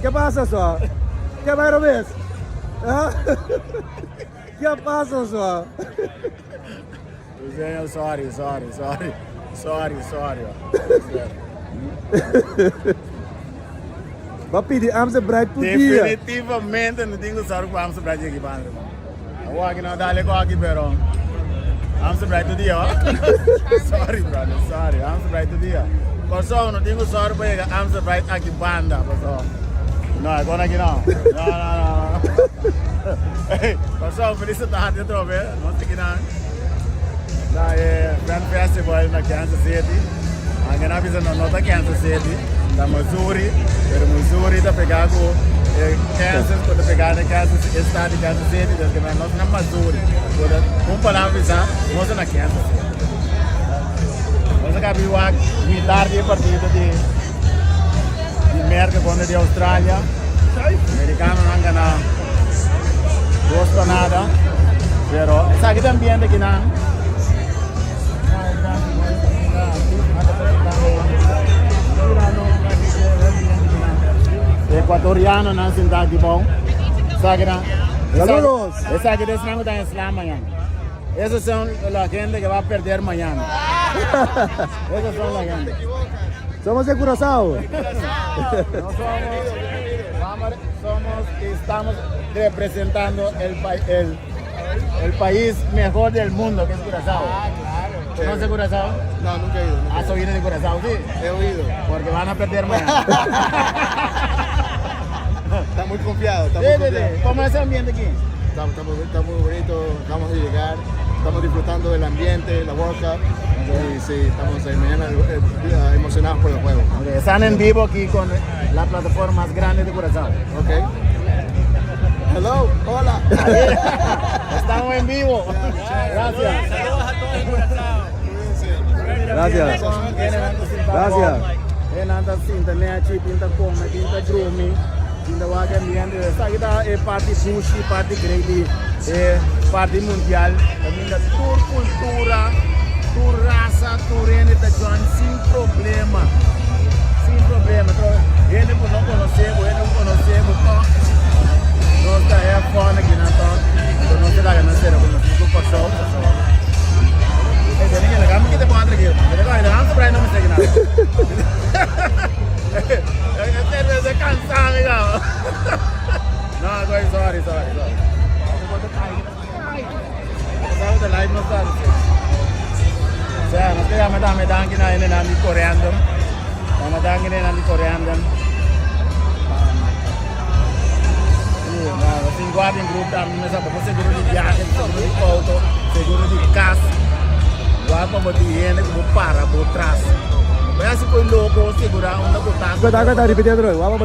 ¿Qué pasa, Sua? ¿Qué va a ver? ¿Ah? ¿Qué pasa, Sua? Sorry. Papi, die armse bruid toe dia. Definitivamente não tenho sorry para amse braai aqui para. Agora aqui não dá leco aqui pero. Amse braai todo dia. Sorry brother, sorry. Amse braai todo dia. Pessoal, não tenho sorry para amse braai aqui banda, pessoal. Não, agora aqui não. Não. Hey, pessoal, feliz tarde de novo, não sei que não. Da é Fan Festival na Kansas City. Agora nós fizemos nota Kansas City, da Missouri, pero Missouri da pegar com Kansas, quando pegar na Kansas, estado de Kansas City, da que nós na Missouri. Quando palavra visar, nós na Kansas City. Nós acabamos de tarde partida de merda quando de Austrália, americano não ganha gosto nada, pero sabe também de que não. Ecuatoriano não se dá de bom. Sabe não? Saludos. Essa que desce não está em Islam amanhã. Essas são a gente que vai perder amanhã. Essas são a gente. Somos de Curazao. Estamos representando el país mejor del mundo, que es Curazao. ¿Conoce Curazao? No, nunca he ido. ¿Has oído de Curazao? Sí. He oído. Porque van a perder mañana. Está muy confiado. Está Sí. muy confiado. ¿Cómo es el ambiente aquí? Está muy bonito. Acabamos de llegar. Estamos disfrutando del ambiente, la World Cup. Y sí, estamos mañana emocionados por el juego. Okay, están en vivo aquí con la plataforma más grande de Curazao. Ok. Hello, hola. Estamos en vivo. Gracias. Saludos a todos en Curazao. Gracias. Gracias. En andas internet, pinta come, pinta drumi, pinta waga ambiente. Esta kita party sushi, party grady, party mundial. Também da tour cultura, tour raça, tour eneta John sin problema. Sin problema. Ele não conhecemos, nós está é fora aqui na town. Então nós está ganhando cena com o pessoal. Jadi kita kami kita buat lagi. Kita kau ada langsung berani nama saya kenal. Kita ada cansado kau. No, sorry. Tahu dah live nós está. Saya nós kita medan kita ini nanti Korean dong. Medan kita nanti Korean dong. Nah, assim guarda em grupo também, mas para seguro de viagem, seguro de auto, seguro de casa. Guarda para tiene como para por trás. Mas se põe louco, segurar onda botar. Aguenta, repetir terus. Apa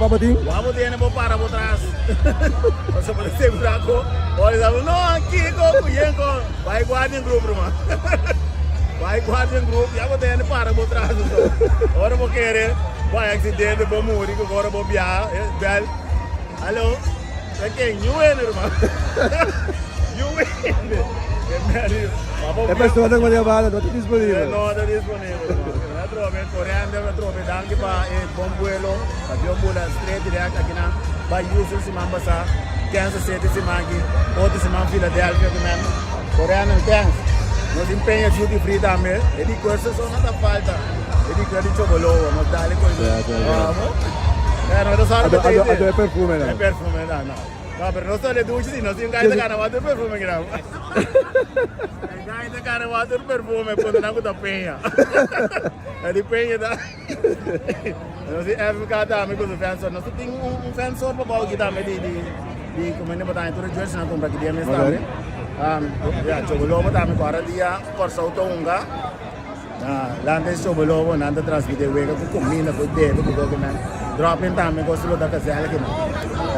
penting? Guarda tiene por para por trás. Você pode segurar com, olha, sabe, não, aqui com, vai guarda em grupo, mano. Vai guarda em grupo, já botar ele para por trás. Agora vou querer, vai acidente, vou morrer, agora vou viajar, bel. Alô? Okay, you win, irmão. You win. É pessoa que vai levar, não está disponível. Não está disponível. Eu trouxe coreano, eu trouxe danke para bom vuelo, para eu voar straight direct aqui na para Houston se manda passar, Kansas City se manda aqui, outro se manda Philadelphia também. Coreano thanks. Nós empenha duty free também. Ele coisa só não dá falta. Ele quer de chocolate, nós dá ele coisa. Ada perfume no. Perfume no. No, pero no solo le duche, sino si un gallo de carnaval perfume que no. El gallo de carnaval perfume cuando no gusta peña. El peña da. No si FK também com o fansor, nós tem fansor para baú que também de como ele botar em todo jeito na compra que dia mesmo também. Ya chocolate também para dia por sauto unga. Lá antes chocolate nanda transmite wega com comida com dedo com coisa né. Drop in também gosto da casa aqui não.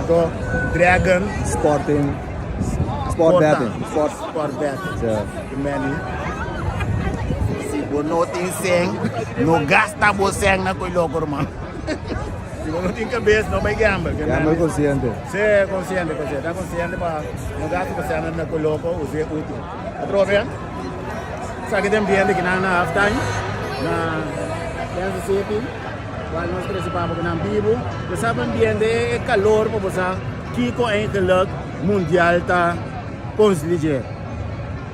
Então Dragon Sport betting. Sport betting. Many. Se você não tem sangue, não gasta você na coisa louca, irmão. Se você não tem cabeça, não vai gamble. Gamble consciente. Sim, consciente. Está consciente para não gastar você na coisa louca, use útil. Aproveita. Sabe que tem ambiente que na halftime, na Kansas City. waar we ons principal gaan bibo. We hebben bien de calor, maar we zijn Kiko eigenlijk mondial ta consigliere.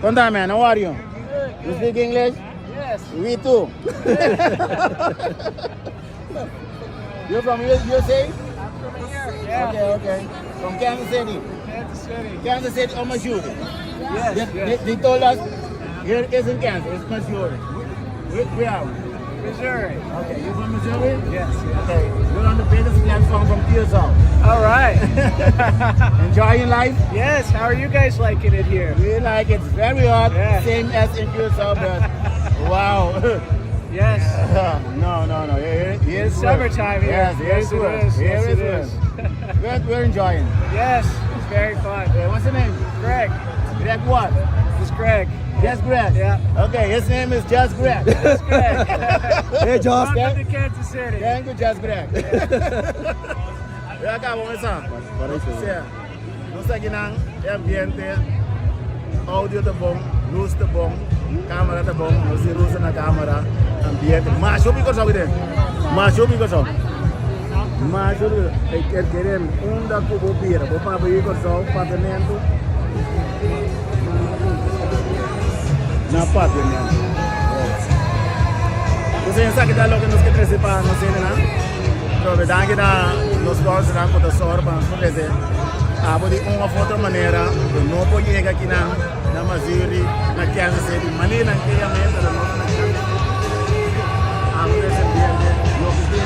Conta man, how are you? You speak English? Yes. We too. You're from USA? Yeah. Okay. From Kansas City. Kansas City. Kansas City or Missouri? Yes. They told us here it isn't Kansas, it's Missouri. Where are we? Missouri. Okay, you're from Missouri? Yes. Okay, you're on the biggest platform from Curacao. All right. Enjoying life? Yes. How are you guys liking it here? We like it. It's very hot, Yeah. same as in Curacao, but wow. Yes. No. Here's It's summertime here. Yes, here's Yes, it work. is. Here Yes, is it work. is. We're enjoying. Yes. It's very fun. What's the name? Greg. Greg what? It's Greg. Just Greg? Yeah. Okay, his name is Just Greg. It's Greg. Hey, Josh. Welcome to Kansas City. Thank you, Just Greg. Eu acabo com essa. Não sei que não, é ambiente, áudio tá bom, luz tá bom, câmera tá bom, não se usa na câmera, ambiente. Mas eu fico só aqui dentro. Mas eu fico só. Mas eu queremos da cubo pira, vou para abrir só o apartamento. Na apartamento. Você sabe que dá logo nos que principal, não sei nada. Pero bedankt kita los sponsors ang kota sorban kasi abo di uma outra maneira de não pode chegar aqui na Missouri, na Kansas City, Manila que é a meta da nossa Kansas City. Amo esse ambiente, no que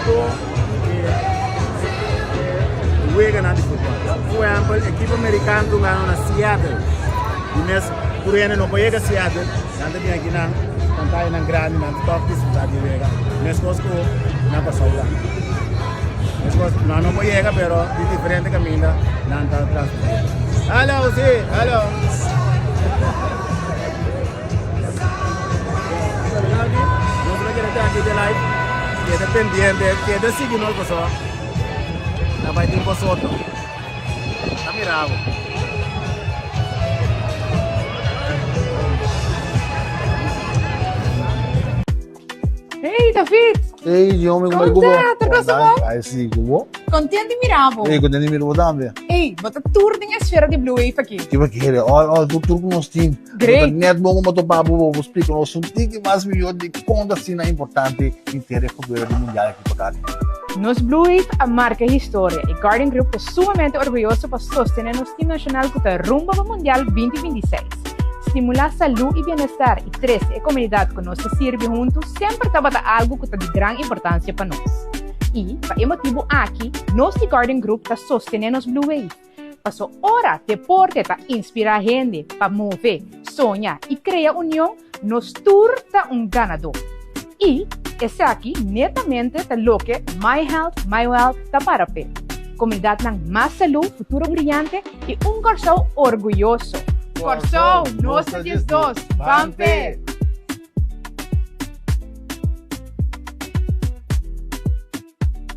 tudo que juega na futebol. Por exemplo, a equipe americana ganhou na Seattle. E nesse por ano não pode chegar a Seattle, nanti dia aqui na pantalla ng grande ng top di cidade de Vega. Nesse costo na pasola. Nesse costo não pode chegar, pero de diferente caminho na atrás. Hello, sí, hello. Nosotros queremos estar aquí de live, queda pendiente, queda seguindo só. Na vai ter um posoto. Tá mirado. Hey David, Hey, Diomi, Kom daar, terug zo op. Ai, sim, como? contente miravo. Hey, quando nem mirou também. Hey, wat een tour ding is de Blue Wave aqui. Que vai querer? Olha, tu turco nos team. Great. Net bom uma topa bobo, vou explicar nós um tique mais melhor de quando assim é importante interesse futuro do mundial aqui para cá. Nos Blue Wave a marca história e Garden Group está sumamente orgulhoso para sostener nosso time nacional que está rumbo ao Mundial 2026. Estimular saúde e bem-estar e crescer a comunidade que nós sirve juntos sempre está algo que está de grande importância para nós. E, para motivo aqui, nós de Garden Group está sostenendo os Blue Wave. Passou hora deporte para inspirar a gente, para mover, sonhar e criar união, nos tour está ganador. E, esse aqui, netamente, está lo que My Health, My Wealth está para pé. Comunidade com mais saúde, futuro brilhante e Corsão orgulhoso. Corsão, nós diz dois, vamos pé!